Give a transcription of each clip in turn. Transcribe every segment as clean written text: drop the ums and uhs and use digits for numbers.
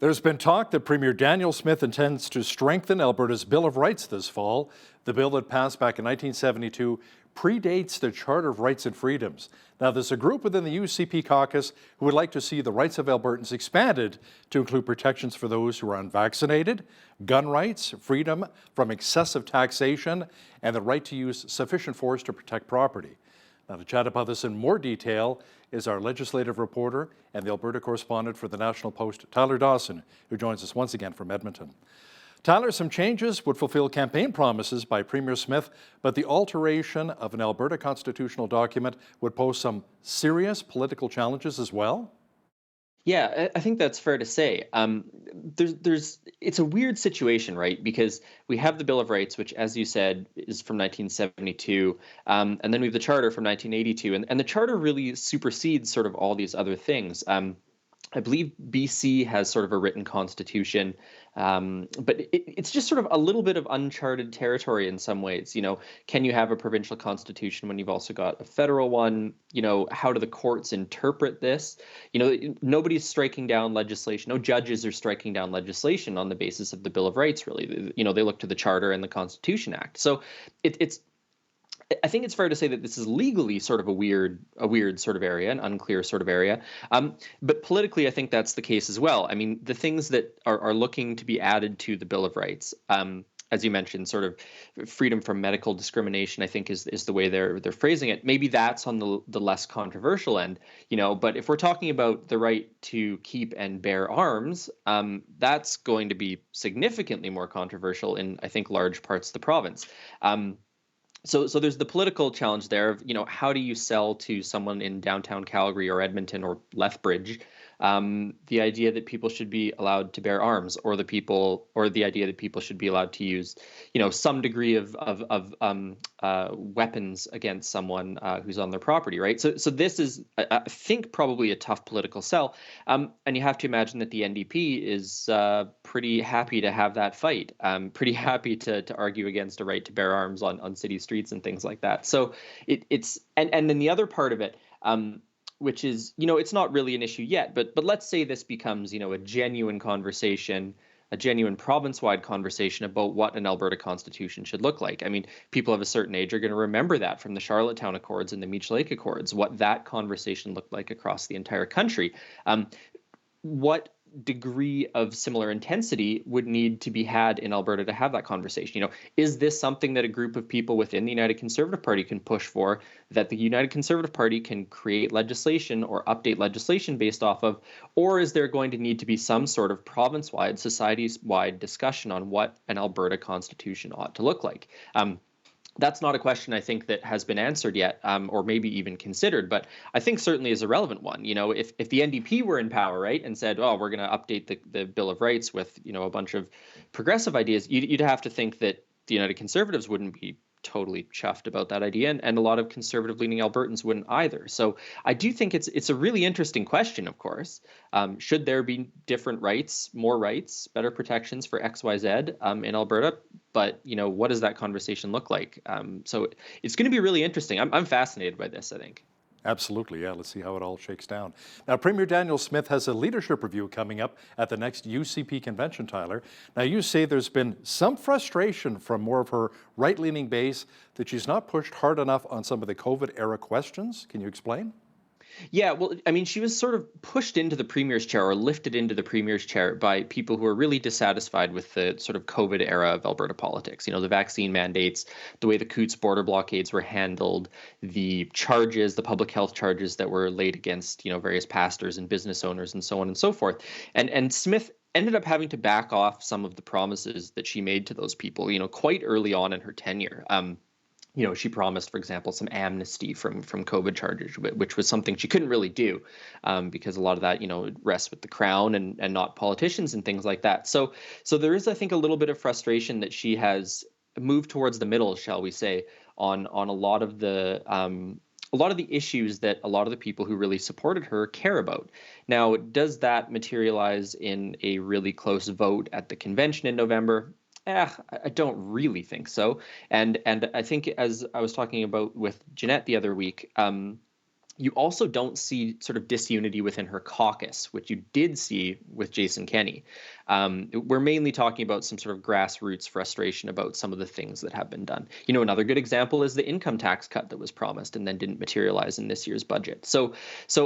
There's been talk that Premier Daniel Smith intends to strengthen Alberta's Bill of Rights this fall. The bill that passed back in 1972 predates the Charter of Rights and Freedoms. Now, there's a group within the UCP caucus who would like to see the rights of Albertans expanded to include protections for those who are unvaccinated, gun rights, freedom from excessive taxation, and the right to use sufficient force to protect property. Now, to chat about this in more detail is our legislative reporter and the Alberta correspondent for the National Post, Tyler Dawson, who joins us once again from Edmonton. Tyler, some changes would fulfill campaign promises by Premier Smith, but the alteration of an Alberta constitutional document would pose some serious political challenges as well? Yeah, I think that's fair to say. It's a weird situation, right? Because we have the Bill of Rights, which, as you said, is from 1972, and then we have the Charter from 1982, and the Charter really supersedes sort of all these other things. I believe BC has sort of a written constitution, but it's just sort of a little bit of uncharted territory in some ways. Can you have a provincial constitution when you've also got a federal one? How do the courts interpret this? Nobody's striking down legislation. No judges are striking down legislation on the basis of the Bill of Rights, really. They look to the Charter and the Constitution Act. So I think it's fair to say that this is legally sort of a weird sort of area, an unclear sort of area. But politically, I think that's the case as well. I mean, the things that are looking to be added to the Bill of Rights, as you mentioned, sort of freedom from medical discrimination, I think is the way they're phrasing it. Maybe that's on the less controversial end, But if we're talking about the right to keep and bear arms, that's going to be significantly more controversial in, I think, large parts of the province. So there's the political challenge there of, how do you sell to someone in downtown Calgary or Edmonton or Lethbridge the idea that people should be allowed to bear arms, or the idea that people should be allowed to use, some degree of weapons against someone who's on their property, right? So this is, I think, probably a tough political sell, and you have to imagine that the NDP is pretty happy to have that fight, pretty happy to argue against a right to bear arms on city streets and things like that. So it's and then the other part of it, which is, it's not really an issue yet, but let's say this becomes, a genuine conversation, a genuine province-wide conversation about what an Alberta constitution should look like. I mean, people of a certain age are going to remember that from the Charlottetown Accords and the Meech Lake Accords, what that conversation looked like across the entire country. What degree of similar intensity would need to be had in Alberta to have that conversation? Is this something that a group of people within the United Conservative Party can push for, that the United Conservative Party can create legislation or update legislation based off of, or is there going to need to be some sort of province-wide, society-wide discussion on what an Alberta constitution ought to look like? That's not a question I think that has been answered yet, or maybe even considered, but I think certainly is a relevant one. If the NDP were in power, right, and said, "Oh, we're going to update the Bill of Rights with a bunch of progressive ideas," you'd have to think that the United Conservatives wouldn't be totally chuffed about that idea, and a lot of conservative-leaning Albertans wouldn't either. So I do think it's a really interesting question. Of course, should there be different rights, more rights, better protections for XYZ in Alberta? But what does that conversation look like? So it's going to be really interesting. I'm fascinated by this, I think. Absolutely, yeah. Let's see how it all shakes down. Now, Premier Daniel Smith has a leadership review coming up at the next UCP convention, Tyler. Now, you say there's been some frustration from more of her right-leaning base that she's not pushed hard enough on some of the COVID-era questions. Can you explain? Yeah, well, I mean, she was sort of pushed into the premier's chair, or lifted into the premier's chair, by people who are really dissatisfied with the sort of COVID era of Alberta politics. The vaccine mandates, the way the Coots border blockades were handled, the charges, the public health charges that were laid against, various pastors and business owners and so on and so forth. And Smith ended up having to back off some of the promises that she made to those people, quite early on in her tenure. She promised, for example, some amnesty from COVID charges, which was something she couldn't really do because a lot of that, rests with the Crown and not politicians and things like that. So there is, I think, a little bit of frustration that she has moved towards the middle, shall we say, on a lot of the issues that a lot of the people who really supported her care about. Now, does that materialize in a really close vote at the convention in November? I don't really think so. And I think, as I was talking about with Jeanette the other week, You also don't see sort of disunity within her caucus, which you did see with Jason Kenney. We're mainly talking about some sort of grassroots frustration about some of the things that have been done. Another good example is the income tax cut that was promised and then didn't materialize in this year's budget. So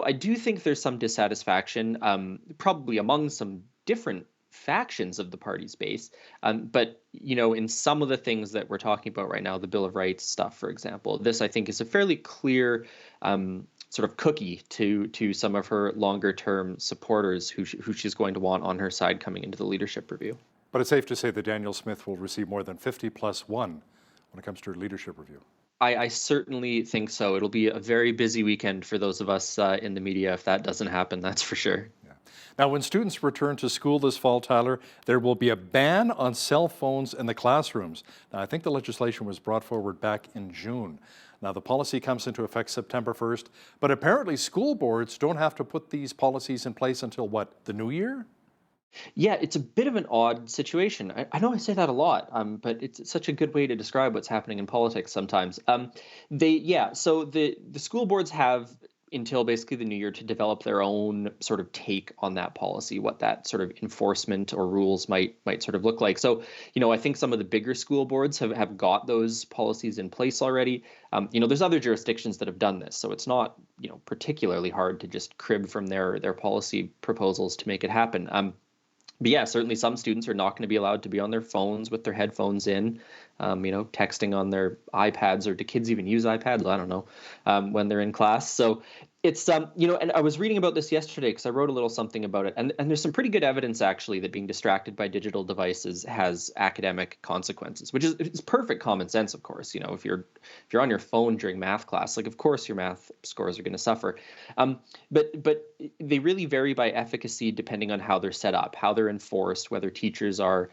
I do think there's some dissatisfaction, probably among some different factions of the party's base. But, in some of the things that we're talking about right now, the Bill of Rights stuff, for example, this I think is a fairly clear sort of cookie to some of her longer term supporters who she's going to want on her side coming into the leadership review. But it's safe to say that Danielle Smith will receive more than 50+1 when it comes to her leadership review. I certainly think so. It'll be a very busy weekend for those of us in the media if that doesn't happen, that's for sure. Yeah. Now, when students return to school this fall, Tyler, there will be a ban on cell phones in the classrooms. Now, I think the legislation was brought forward back in June. Now, the policy comes into effect September 1st, but apparently school boards don't have to put these policies in place until what, the new year? Yeah, it's a bit of an odd situation. I know I say that a lot, but it's such a good way to describe what's happening in politics sometimes. So the school boards have until basically the new year to develop their own sort of take on that policy, what that sort of enforcement or rules might sort of look like. So, I think some of the bigger school boards have got those policies in place already. There's other jurisdictions that have done this, so it's not, particularly hard to just crib from their policy proposals to make it happen. But yeah, certainly some students are not going to be allowed to be on their phones with their headphones in, texting on their iPads, or do kids even use iPads? I don't know, when they're in class. So it's, and I was reading about this yesterday because I wrote a little something about it. And there's some pretty good evidence, actually, that being distracted by digital devices has academic consequences, which is perfect common sense, of course. If you're on your phone during math class, like, of course, your math scores are going to suffer. But they really vary by efficacy depending on how they're set up, how they're enforced, whether teachers are,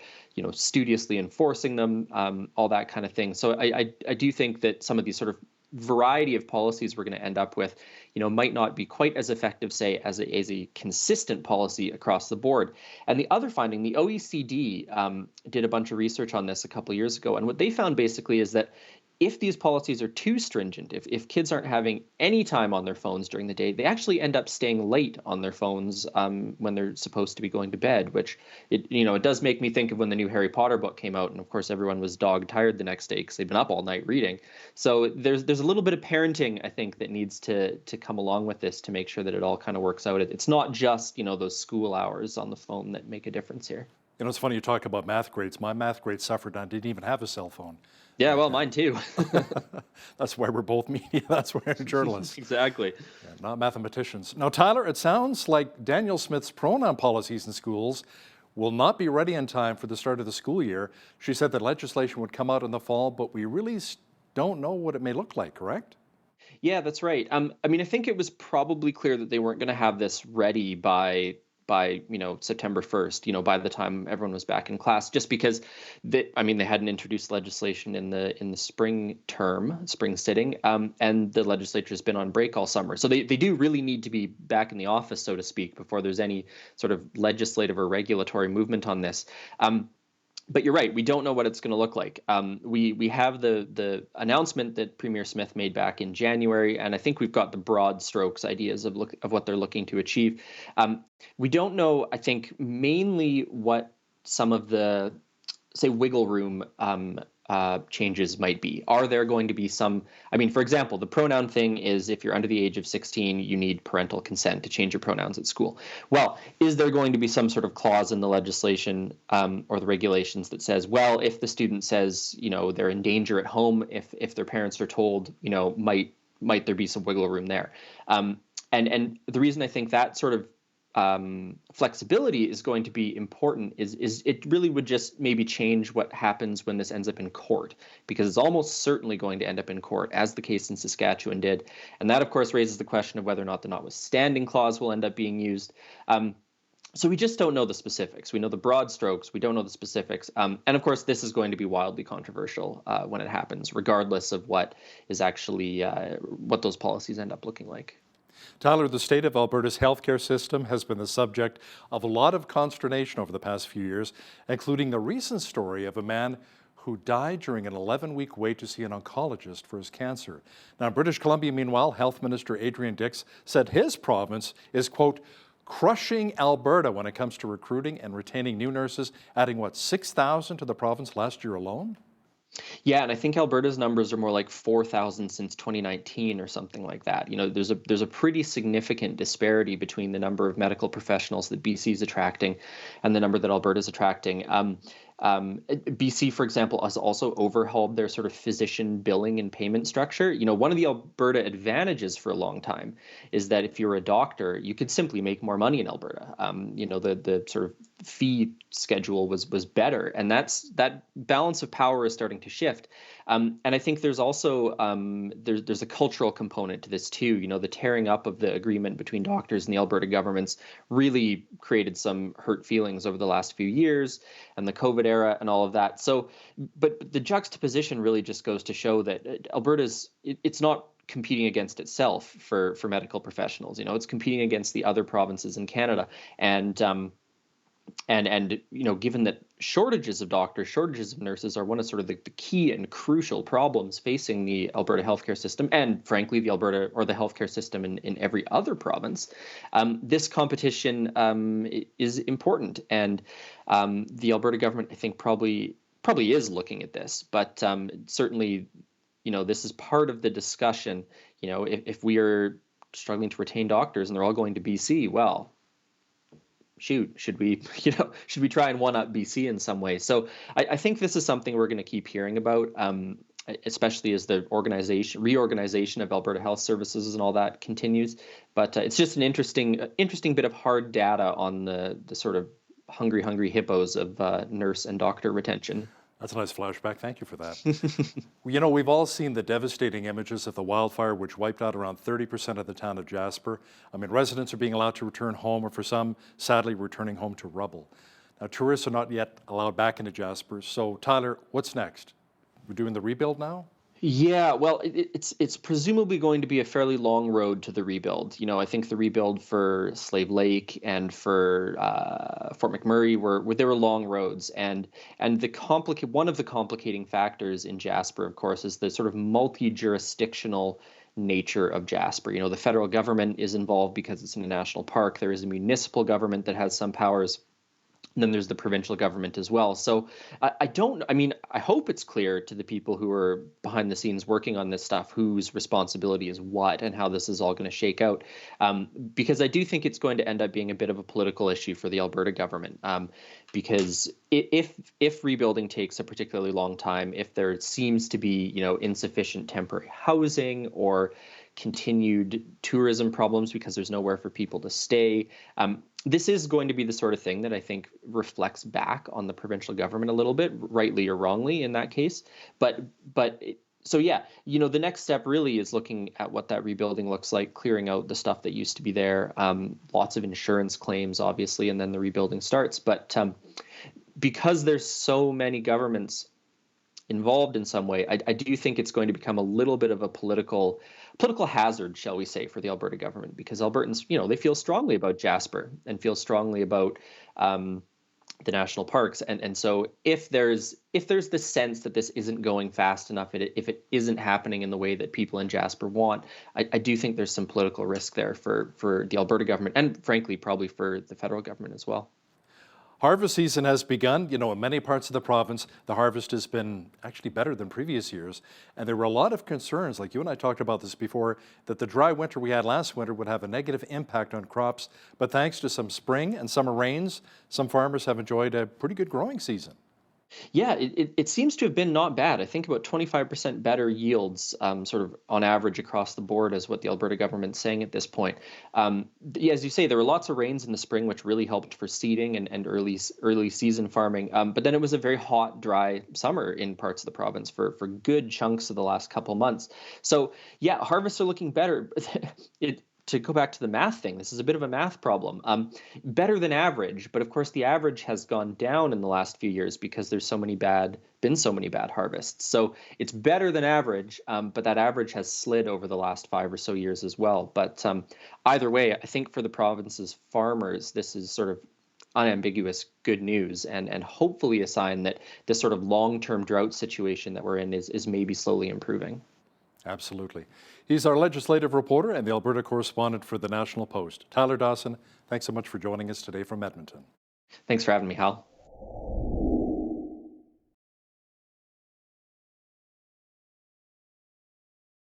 studiously enforcing them, all that kind of thing. So I do think that some of these sort of variety of policies we're going to end up with, might not be quite as effective, say, as a consistent policy across the board. And the other finding, the OECD did a bunch of research on this a couple of years ago, and what they found basically is that if these policies are too stringent, if kids aren't having any time on their phones during the day, they actually end up staying late on their phones when they're supposed to be going to bed, which it does make me think of when the new Harry Potter book came out, and of course everyone was dog tired the next day because they've been up all night reading. So there's a little bit of parenting, I think, that needs to come along with this to make sure that it all kind of works out. It's not just those school hours on the phone that make a difference here. It's funny you talk about math grades. My math grades suffered. I didn't even have a cell phone. Yeah, well, mine too. That's why we're both media. That's why we're journalists. Exactly. Yeah, not mathematicians. Now, Tyler, it sounds like Danielle Smith's pronoun policies in schools will not be ready in time for the start of the school year. She said that legislation would come out in the fall, but we really don't know what it may look like, correct? Yeah, that's right. I think it was probably clear that they weren't going to have this ready by September 1st, by the time everyone was back in class, just because they hadn't introduced legislation in the spring sitting, and the legislature's been on break all summer. So they do really need to be back in the office, so to speak, before there's any sort of legislative or regulatory movement on this. But you're right. We don't know what it's going to look like. We have the announcement that Premier Smith made back in January, and I think we've got the broad strokes ideas of what they're looking to achieve. We don't know, I think, mainly what some of the, say, wiggle room changes might be. Are there going to be some, for example, the pronoun thing is if you're under the age of 16, you need parental consent to change your pronouns at school. Well, is there going to be some sort of clause in the legislation or the regulations that says, well, if the student says, they're in danger at home, if their parents are told, might there be some wiggle room there? And the reason I think that sort of flexibility is going to be important is it really would just maybe change what happens when this ends up in court, because it's almost certainly going to end up in court, as the case in Saskatchewan did. And that, of course, raises the question of whether or not the notwithstanding clause will end up being used. So we just don't know the specifics. We know the broad strokes. We don't know the specifics. And of course, this is going to be wildly controversial when it happens, regardless of what is actually what those policies end up looking like. Tyler, the state of Alberta's healthcare system has been the subject of a lot of consternation over the past few years, including the recent story of a man who died during an 11-week wait to see an oncologist for his cancer. Now, in British Columbia, meanwhile, Health Minister Adrian Dix said his province is, quote, crushing Alberta when it comes to recruiting and retaining new nurses, adding, what, 6,000 to the province last year alone? Yeah, and I think Alberta's numbers are more like 4,000 since 2019 or something like that. There's a pretty significant disparity between the number of medical professionals that BC is attracting and the number that Alberta's attracting. BC, for example, has also overhauled their sort of physician billing and payment structure. One of the Alberta advantages for a long time is that if you're a doctor, you could simply make more money in Alberta. The sort of fee schedule was better, and that balance of power is starting to shift. And I think there's also there's a cultural component to this too. The tearing up of the agreement between doctors and the Alberta governments really created some hurt feelings over the last few years, and the COVID era and all of that. So, but the juxtaposition really just goes to show that it's not competing against itself for medical professionals. It's competing against the other provinces in Canada, and given that shortages of doctors, shortages of nurses are one of sort of the key and crucial problems facing the Alberta healthcare system, and frankly the Alberta or the healthcare system in every other province, this competition is important, and the Alberta government, I think, probably is looking at this, but certainly, this is part of the discussion. If we are struggling to retain doctors and they're all going to BC, well, should we try and one up BC in some way? So I think this is something we're going to keep hearing about, especially as the reorganization of Alberta Health Services and all that continues. But it's just an interesting bit of hard data on the sort of hungry hippos of nurse and doctor retention. That's a nice flashback. Thank you for that. We've all seen the devastating images of the wildfire which wiped out around 30% of the town of Jasper. Residents are being allowed to return home, or for some, sadly, returning home to rubble. Now, tourists are not yet allowed back into Jasper. So, Tyler, what's next? We're doing the rebuild now? Yeah, well, it's presumably going to be a fairly long road to the rebuild. I think the rebuild for Slave Lake and for Fort McMurray were long roads, and one of the complicating factors in Jasper, of course, is the sort of multi-jurisdictional nature of Jasper. The federal government is involved because it's in a national park. There is a municipal government that has some powers. And then there's the provincial government as well. So I hope it's clear to the people who are behind the scenes working on this stuff whose responsibility is what and how this is all going to shake out. Because I do think it's going to end up being a bit of a political issue for the Alberta government. Because if rebuilding takes a particularly long time, if there seems to be, insufficient temporary housing or continued tourism problems because there's nowhere for people to stay, this is going to be the sort of thing that I think reflects back on the provincial government a little bit, rightly or wrongly in that case. So yeah, the next step really is looking at what that rebuilding looks like, clearing out the stuff that used to be there, lots of insurance claims, obviously, and then the rebuilding starts. But because there's so many governments involved in some way, I do think it's going to become a little bit of a political hazard, shall we say, for the Alberta government, because Albertans, they feel strongly about Jasper and feel strongly about the national parks, and so if there's the sense that this isn't going fast enough, if it isn't happening in the way that people in Jasper want, I do think there's some political risk there for the Alberta government, and frankly probably for the federal government as well. Harvest season has begun. In many parts of the province, the harvest has been actually better than previous years. And there were a lot of concerns, like you and I talked about this before, that the dry winter we had last winter would have a negative impact on crops. But thanks to some spring and summer rains, some farmers have enjoyed a pretty good growing season. Yeah, it seems to have been not bad. I think about 25% better yields, sort of on average across the board, is what the Alberta government's saying at this point. As you say, there were lots of rains in the spring, which really helped for seeding and early season farming. But then it was a very hot, dry summer in parts of the province for good chunks of the last couple months. So yeah, harvests are looking better. To go back to the math thing, this is a bit of a math problem. Better than average, but of course the average has gone down in the last few years because there's been so many bad harvests. So it's better than average, but that average has slid over the last 5 or so years as well. But either way, I think for the province's farmers, this is sort of unambiguous good news, and hopefully a sign that this sort of long-term drought situation that we're in is maybe slowly improving. Absolutely. He's our legislative reporter and the Alberta correspondent for the National Post. Tyler Dawson, thanks so much for joining us today from Edmonton. Thanks for having me, Hal.